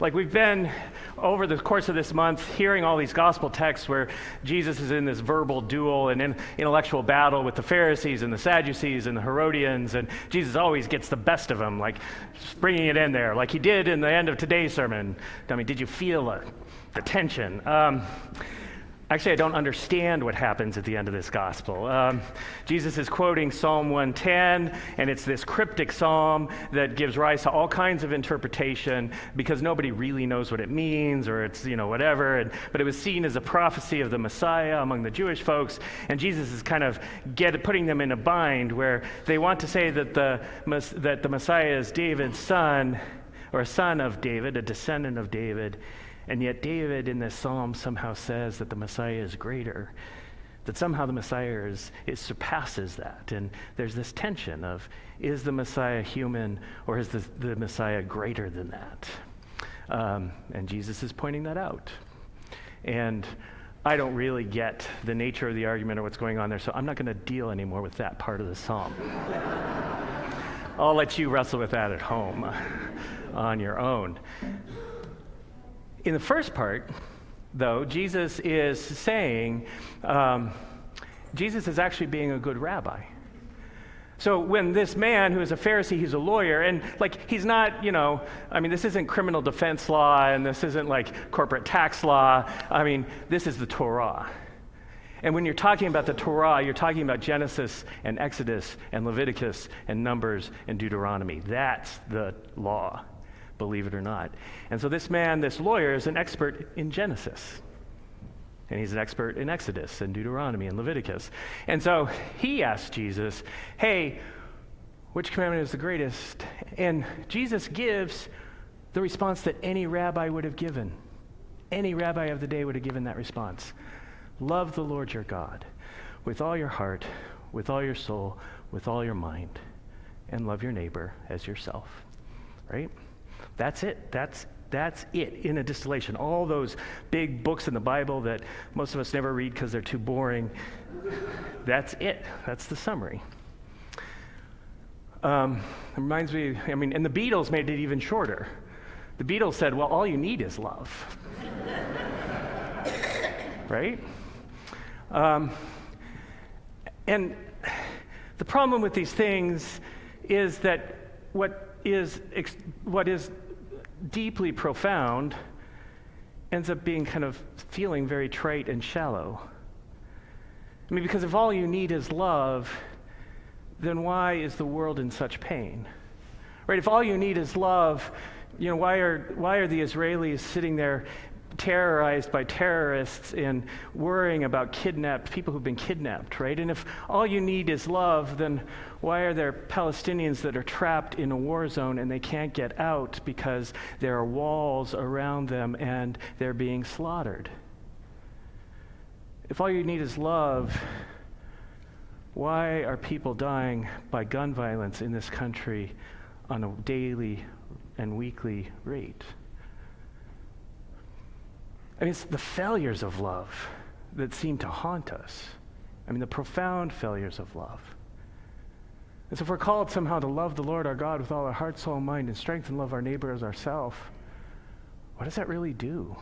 Like we've been, over the course of this month, hearing all these gospel texts where Jesus is in this verbal duel and intellectual battle with the Pharisees and the Sadducees and the Herodians, and Jesus always gets the best of them, like bringing it in there, like he did in the end of today's sermon. I mean, did you feel the tension? Actually, I don't understand what happens at the end of this gospel. Jesus is quoting Psalm 110, and it's this cryptic psalm that gives rise to all kinds of interpretation because nobody really knows what it means, or it's, whatever. But it was seen as a prophecy of the Messiah among the Jewish folks, and Jesus is kind of putting them in a bind where they want to say that the Messiah is David's son, or a son of David, a descendant of David. And yet David in this psalm somehow says that the Messiah is greater, that somehow the Messiah surpasses that. And there's this tension of, is the Messiah human, or is the Messiah greater than that? And Jesus is pointing that out. And I don't really get the nature of the argument or what's going on there, so I'm not going to deal anymore with that part of the psalm. I'll let you wrestle with that at home on your own. In the first part, though, Jesus is saying, Jesus is actually being a good rabbi. So when this man who is a Pharisee, he's a lawyer, and he's not, this isn't criminal defense law, and this isn't corporate tax law. This is the Torah. And when you're talking about the Torah, you're talking about Genesis and Exodus and Leviticus and Numbers and Deuteronomy. That's the law, believe it or not. And so this lawyer, is an expert in Genesis. And he's an expert in Exodus and Deuteronomy and Leviticus. And so he asked Jesus, hey, which commandment is the greatest? And Jesus gives the response that any rabbi would have given. Any rabbi of the day would have given that response. Love the Lord your God with all your heart, with all your soul, with all your mind, and love your neighbor as yourself. Right? That's it. That's it in a distillation. All those big books in the Bible that most of us never read because they're too boring. That's it. That's the summary. It reminds me, and the Beatles made it even shorter. The Beatles said, well, all you need is love. Right? And the problem with these things is that what is deeply profound ends up being kind of feeling very trite and shallow. Because if all you need is love, then why is the world in such pain? Right? If all you need is love, why are the Israelis sitting there terrorized by terrorists and worrying about people who've been kidnapped, right? And if all you need is love, then why are there Palestinians that are trapped in a war zone and they can't get out because there are walls around them and they're being slaughtered? If all you need is love, why are people dying by gun violence in this country on a daily and weekly rate? It's the failures of love that seem to haunt us. The profound failures of love. And so if we're called somehow to love the Lord our God with all our heart, soul, mind, and strength, and love our neighbor as ourselves, what does that really do?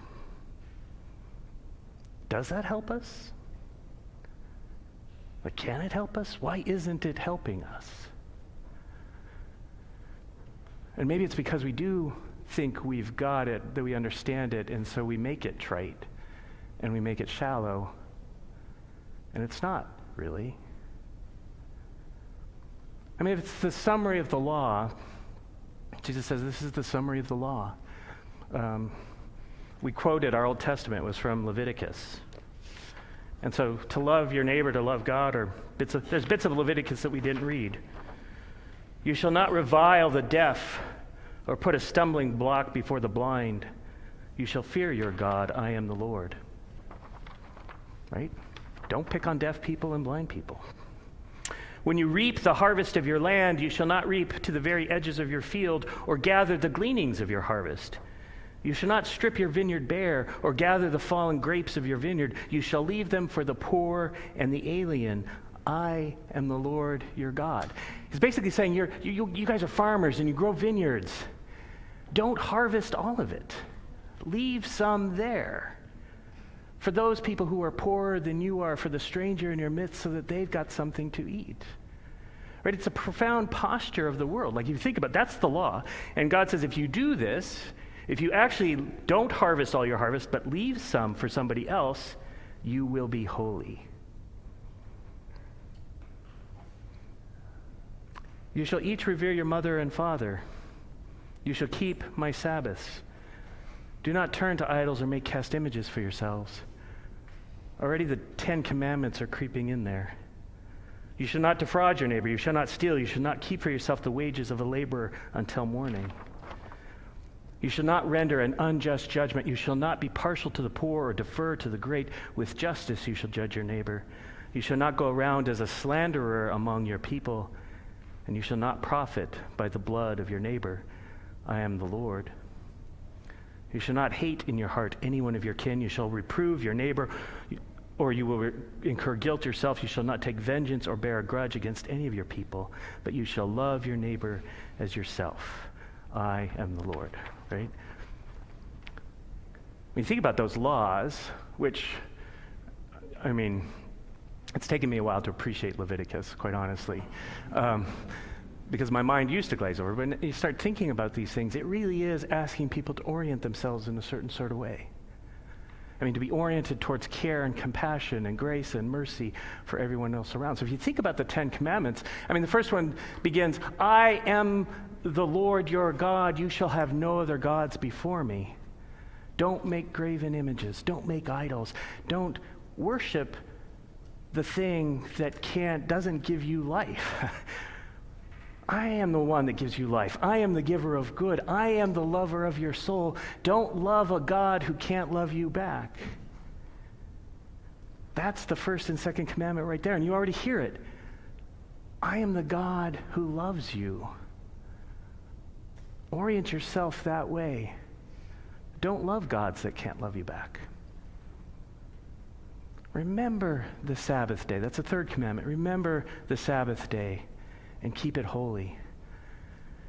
Does that help us? Can it help us? Why isn't it helping us? And maybe it's because we do think we've got it, that we understand it, and so we make it trite, and we make it shallow, and it's not really. If it's the summary of the law, Jesus says this is the summary of the law. We quoted our Old Testament was from Leviticus. And so to love your neighbor, to love God, there's bits of Leviticus that we didn't read. You shall not revile the deaf or put a stumbling block before the blind. You shall fear your God, I am the Lord. Right? Don't pick on deaf people and blind people. When you reap the harvest of your land, you shall not reap to the very edges of your field or gather the gleanings of your harvest. You shall not strip your vineyard bare or gather the fallen grapes of your vineyard. You shall leave them for the poor and the alien. I am the Lord your God. He's basically saying you guys are farmers and you grow vineyards. Don't harvest all of it. Leave some there for those people who are poorer than you are, for the stranger in your midst, so that they've got something to eat. Right? It's a profound posture of the world. Like, if you think about it, that's the law. And God says, if you do this, if you actually don't harvest all your harvest, but leave some for somebody else, you will be holy. You shall each revere your mother and father. You shall keep my Sabbaths. Do not turn to idols or make cast images for yourselves. Already the 10 Commandments are creeping in there. You shall not defraud your neighbor. You shall not steal. You shall not keep for yourself the wages of a laborer until morning. You shall not render an unjust judgment. You shall not be partial to the poor or defer to the great. With justice you shall judge your neighbor. You shall not go around as a slanderer among your people, and you shall not profit by the blood of your neighbor. I am the Lord. You shall not hate in your heart any one of your kin. You shall reprove your neighbor, or you will incur guilt yourself. You shall not take vengeance or bear a grudge against any of your people, but you shall love your neighbor as yourself. I am the Lord. Right? When you think about those laws, which, I mean, it's taken me a while to appreciate Leviticus, quite honestly, because my mind used to glaze over. But when you start thinking about these things, it really is asking people to orient themselves in a certain sort of way. I mean, to be oriented towards care and compassion and grace and mercy for everyone else around. So if you think about the 10 Commandments, I mean, the first one begins, I am the Lord your God. You shall have no other gods before me. Don't make graven images. Don't make idols. Don't worship the thing that doesn't give you life. I am the one that gives you life. I am the giver of good. I am the lover of your soul. Don't love a God who can't love you back. That's the first and second commandment right there, and you already hear it. I am the God who loves you. Orient yourself that way. Don't love gods that can't love you back. Remember the Sabbath day. That's the third commandment. Remember the Sabbath day and keep it holy.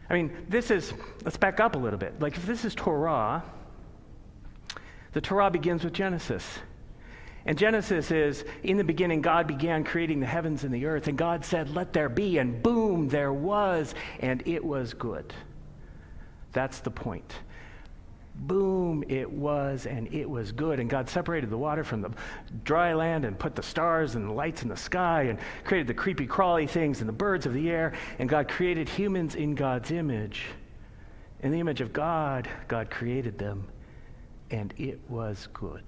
I mean, let's back up a little bit. Like, if this is Torah, the Torah begins with Genesis. And Genesis is, in the beginning, God began creating the heavens and the earth, and God said, let there be, and boom, there was, and it was good. That's the point. Boom, it was, and it was good. And God separated the water from the dry land and put the stars and the lights in the sky and created the creepy crawly things and the birds of the air. And God created humans in God's image. In the image of God, God created them, and it was good.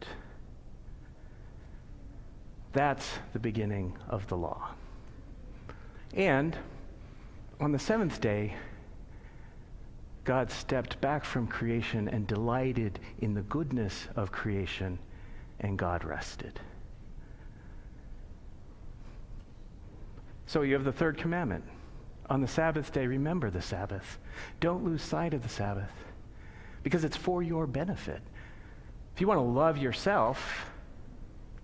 That's the beginning of the law. And on the seventh day, God stepped back from creation and delighted in the goodness of creation, and God rested. So you have the third commandment. On the Sabbath day, remember the Sabbath. Don't lose sight of the Sabbath, because it's for your benefit. If you want to love yourself,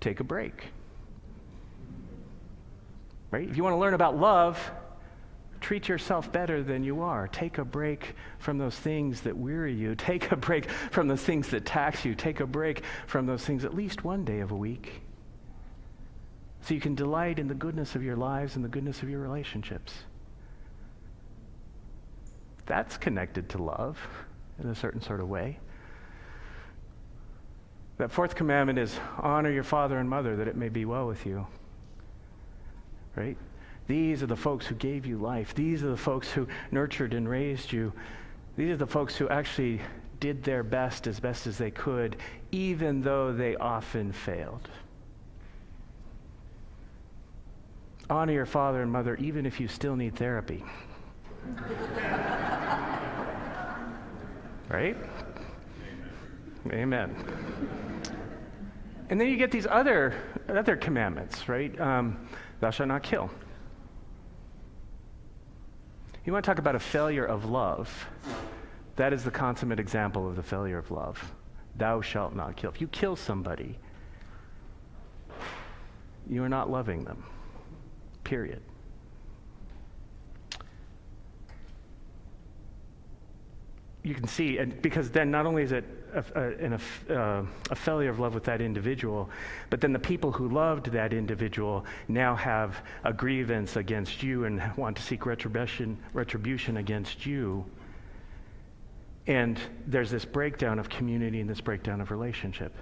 take a break. Right? If you want to learn about love, treat yourself better than you are. Take a break from those things that weary you. Take a break from those things that tax you. Take a break from those things at least one day of a week, so you can delight in the goodness of your lives and the goodness of your relationships. That's connected to love in a certain sort of way. That fourth commandment is honor your father and mother, that it may be well with you. Right? These are the folks who gave you life. These are the folks who nurtured and raised you. These are the folks who actually did their best as they could, even though they often failed. Honor your father and mother, even if you still need therapy. Right? Amen. And then you get these other commandments, right? Thou shalt not kill. You want to talk about a failure of love? That is the consummate example of the failure of love. Thou shalt not kill. If you kill somebody, you are not loving them. Period. you can see, and because then not only is it a failure of love with that individual, but then the people who loved that individual now have a grievance against you and want to seek retribution against you. And there's this breakdown of community and this breakdown of relationship.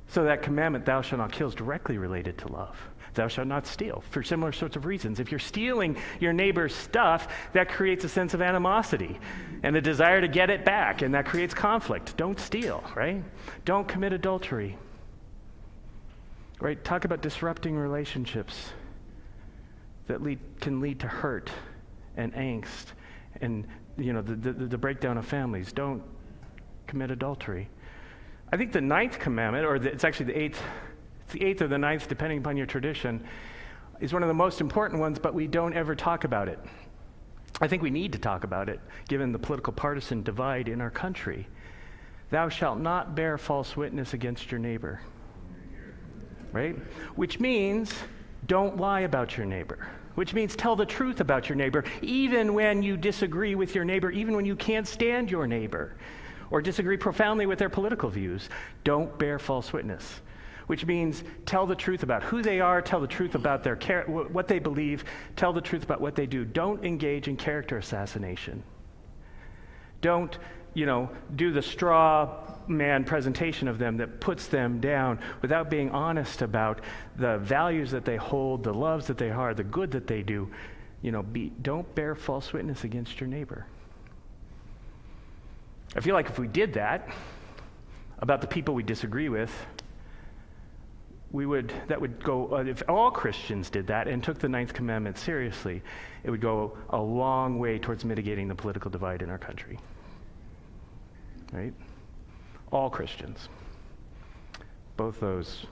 So that commandment, thou shalt not kill, is directly related to love. Thou shalt not steal, for similar sorts of reasons. If you're stealing your neighbor's stuff, that creates a sense of animosity and a desire to get it back, and that creates conflict. Don't steal, right? Don't commit adultery, right? Talk about disrupting relationships that can lead to hurt and angst and, the breakdown of families. Don't commit adultery. I think the 9th commandment, it's actually the 8th, it's the 8th or the 9th, depending upon your tradition, is one of the most important ones, but we don't ever talk about it. I think we need to talk about it, given the political partisan divide in our country. Thou shalt not bear false witness against your neighbor, right? Which means don't lie about your neighbor, which means tell the truth about your neighbor, even when you disagree with your neighbor, even when you can't stand your neighbor, or disagree profoundly with their political views. Don't bear false witness, which means tell the truth about who they are, tell the truth about what they believe, tell the truth about what they do. Don't engage in character assassination. Don't, do the straw man presentation of them that puts them down without being honest about the values that they hold, the loves that they are, the good that they do. Don't bear false witness against your neighbor. I feel like if we did that about the people we disagree with, that would go, if all Christians did that and took the 9th commandment seriously, it would go a long way towards mitigating the political divide in our country. Right? All Christians. Both those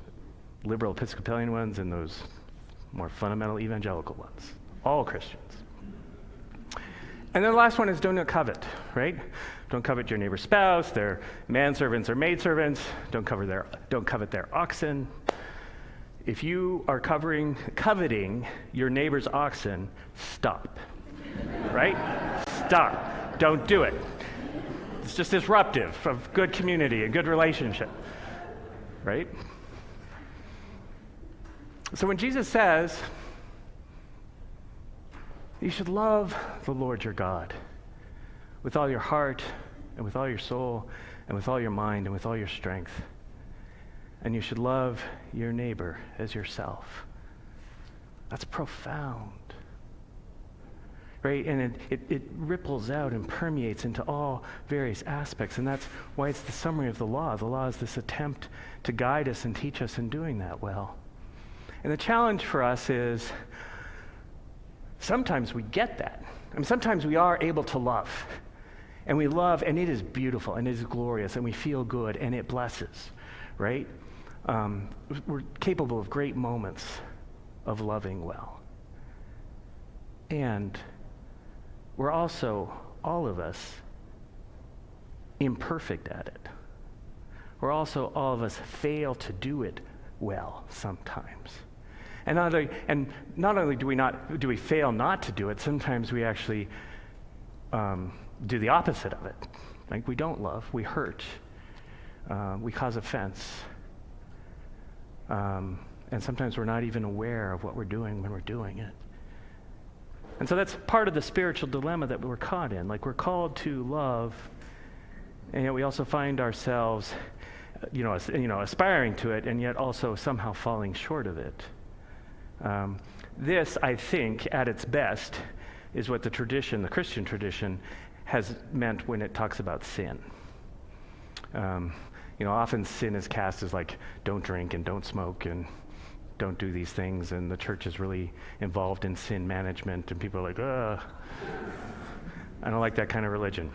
liberal Episcopalian ones and those more fundamental evangelical ones. All Christians. And then the last one is don't covet, right? Don't covet your neighbor's spouse, their manservants or maidservants. Don't covet their oxen. If you are coveting your neighbor's oxen, stop, right? Stop. Don't do it. It's just disruptive of good community and good relationship, right? So when Jesus says, you should love the Lord your God with all your heart and with all your soul and with all your mind and with all your strength, and you should love your neighbor as yourself. That's profound, right? And it ripples out and permeates into all various aspects, and that's why it's the summary of the law. The law is this attempt to guide us and teach us in doing that well. And the challenge for us is sometimes we get that. Sometimes we are able to love, and we love, and it is beautiful, and it is glorious, and we feel good, and it blesses, right? We're capable of great moments of loving well. And we're also, all of us, imperfect at it. We're also, all of us, fail to do it well sometimes. And not only do we fail not to do it, sometimes we actually do the opposite of it. Like we don't love, we hurt, we cause offense. And sometimes we're not even aware of what we're doing when we're doing it. And so that's part of the spiritual dilemma that we're caught in. Like we're called to love, and yet we also find ourselves, aspiring to it, and yet also somehow falling short of it. This, I think, at its best, is what the Christian tradition, has meant when it talks about sin. Often sin is cast as like, don't drink and don't smoke and don't do these things, and the church is really involved in sin management, and people are like, ugh, I don't like that kind of religion.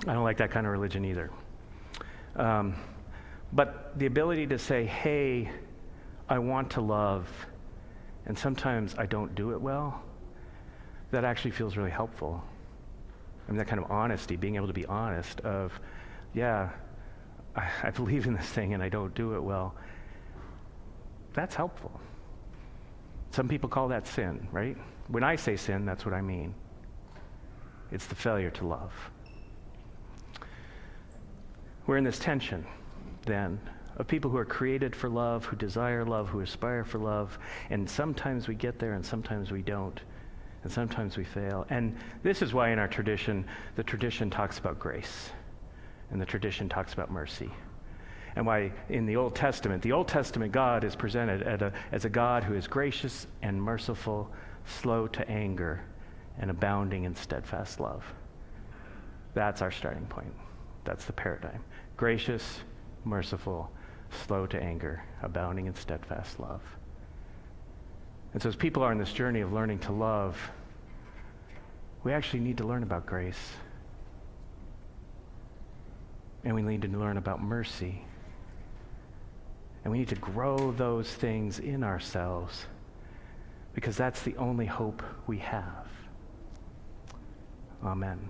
I don't like that kind of religion either. But the ability to say, hey, I want to love, and sometimes I don't do it well, that actually feels really helpful. That kind of honesty, being able to be honest of, yeah, I believe in this thing and I don't do it well. That's helpful. Some people call that sin, right? When I say sin, that's what I mean. It's the failure to love. We're in this tension, then, of people who are created for love, who desire love, who aspire for love, and sometimes we get there and sometimes we don't, and sometimes we fail. And this is why in our tradition, the tradition talks about grace, and the tradition talks about mercy. And why in the Old Testament God is presented as a God who is gracious and merciful, slow to anger, and abounding in steadfast love. That's our starting point. That's the paradigm. Gracious, merciful, slow to anger, abounding in steadfast love. And so as people are on this journey of learning to love, we actually need to learn about grace. And we need to learn about mercy. And we need to grow those things in ourselves because that's the only hope we have. Amen.